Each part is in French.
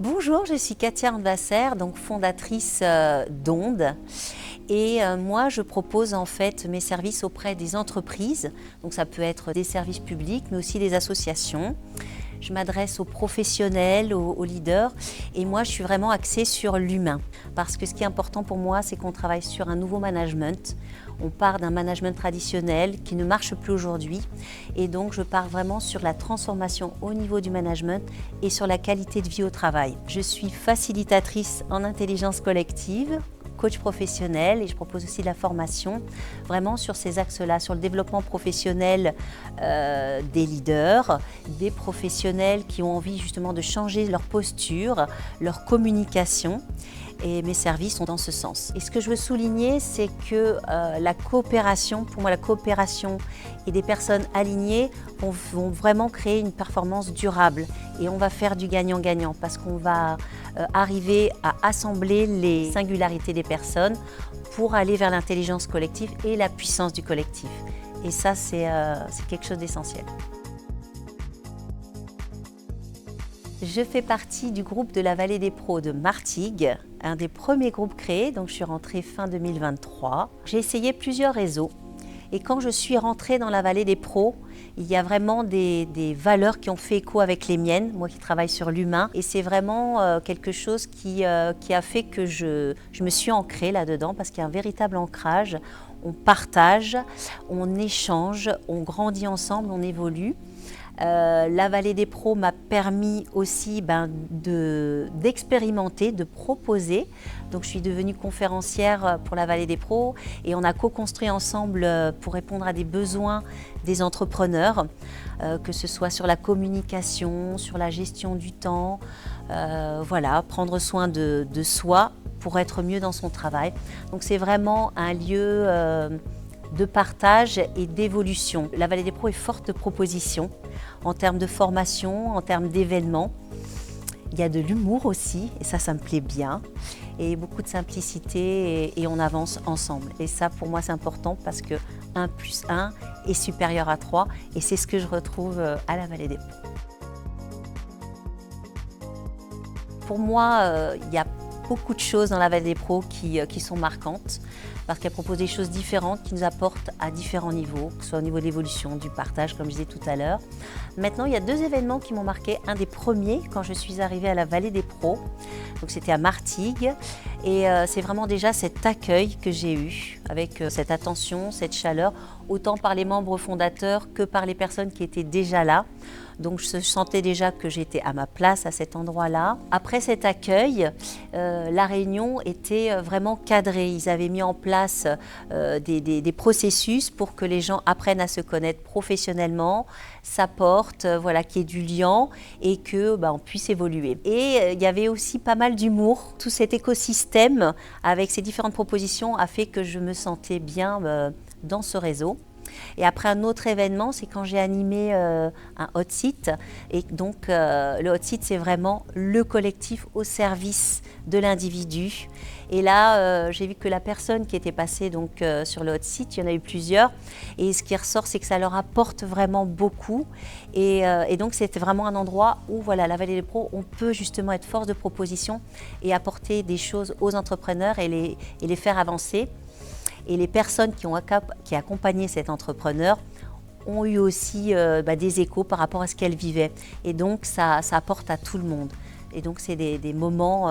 Bonjour, je suis Katia Andvasser, donc fondatrice d'Onde. Et moi, je propose en fait mes services auprès des entreprises. Donc ça peut être des services publics, mais aussi des associations. Je m'adresse aux professionnels, aux leaders. Et moi, je suis vraiment axée sur l'humain. Parce que ce qui est important pour moi, c'est qu'on travaille sur un nouveau management. On part d'un management traditionnel qui ne marche plus aujourd'hui. Et donc, je pars vraiment sur la transformation au niveau du management et sur la qualité de vie au travail. Je suis facilitatrice en intelligence collective, coach professionnel, et je propose aussi de la formation vraiment sur ces axes-là, sur le développement professionnel des leaders, des professionnels qui ont envie justement de changer leur posture, leur communication. Et mes services sont dans ce sens. Et ce que je veux souligner, c'est que la coopération, pour moi la coopération et des personnes alignées vont vraiment créer une performance durable. Et on va faire du gagnant-gagnant parce qu'on va arriver à assembler les singularités des personnes pour aller vers l'intelligence collective et la puissance du collectif. Et ça, c'est quelque chose d'essentiel. Je fais partie du groupe de la Vallée des Pros de Martigues, un des premiers groupes créés, donc je suis rentrée fin 2023. J'ai essayé plusieurs réseaux et quand je suis rentrée dans la Vallée des Pros, il y a vraiment des valeurs qui ont fait écho avec les miennes, moi qui travaille sur l'humain, et c'est vraiment quelque chose qui a fait que je me suis ancrée là-dedans parce qu'il y a un véritable ancrage. On partage, on échange, on grandit ensemble, on évolue. La Vallée des Pros m'a permis aussi d'expérimenter, de proposer. Donc je suis devenue conférencière pour la Vallée des Pros et on a co-construit ensemble pour répondre à des besoins des entrepreneurs, que ce soit sur la communication, sur la gestion du temps, voilà, prendre soin de soi pour être mieux dans son travail. Donc c'est vraiment un lieu de partage et d'évolution. La Vallée des Pros est forte de propositions en termes de formation, en termes d'événements. Il y a de l'humour aussi, et ça me plaît bien, et beaucoup de simplicité, et on avance ensemble. Et ça, pour moi, c'est important parce que 1 plus 1 est supérieur à 3, et c'est ce que je retrouve à la Vallée des Pros. Pour moi, il y a beaucoup de choses dans la Vallée des Pros qui sont marquantes parce qu'elle propose des choses différentes qui nous apportent à différents niveaux, que ce soit au niveau de l'évolution, du partage, comme je disais tout à l'heure. Maintenant, il y a 2 événements qui m'ont marqué. Un des premiers, quand je suis arrivée à la Vallée des Pros, donc c'était à Martigues, et c'est vraiment déjà cet accueil que j'ai eu, avec cette attention, cette chaleur, autant par les membres fondateurs que par les personnes qui étaient déjà là. Donc je sentais déjà que j'étais à ma place à cet endroit-là. Après cet accueil, la réunion était vraiment cadrée. Ils avaient mis en place des processus pour que les gens apprennent à se connaître professionnellement, s'apportent, voilà, qu'il y ait du lien et que on puisse évoluer. Et il y avait aussi pas mal d'humour. Tout cet écosystème avec ces différentes propositions a fait que je me sentais bien dans ce réseau. Et après un autre événement, c'est quand j'ai animé un hot seat. Et donc le hot seat, c'est vraiment le collectif au service de l'individu. Et là, j'ai vu que la personne qui était passée donc, sur le hot seat, il y en a eu plusieurs. Et ce qui ressort, c'est que ça leur apporte vraiment beaucoup. Et donc c'était vraiment un endroit où voilà, la Vallée des Pros, on peut justement être force de proposition et apporter des choses aux entrepreneurs et les faire avancer. Et les personnes qui accompagnaient cet entrepreneur ont eu aussi des échos par rapport à ce qu'elles vivaient. Et donc, ça apporte à tout le monde. Et donc, c'est des moments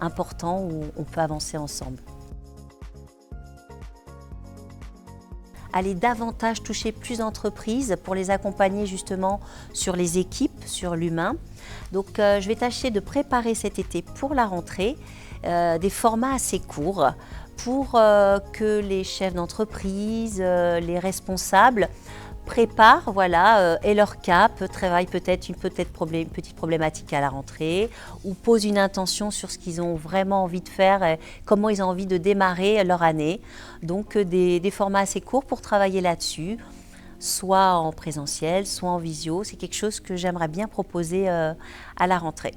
importants où on peut avancer ensemble. Aller davantage toucher plus d'entreprises pour les accompagner justement sur les équipes, sur l'humain. Donc, je vais tâcher de préparer cet été pour la rentrée des formats assez courts pour que les chefs d'entreprise, les responsables préparent aient leur cap, travaillent peut-être une petite problématique à la rentrée ou posent une intention sur ce qu'ils ont vraiment envie de faire, comment ils ont envie de démarrer leur année. Donc des formats assez courts pour travailler là-dessus, soit en présentiel, soit en visio. C'est quelque chose que j'aimerais bien proposer à la rentrée.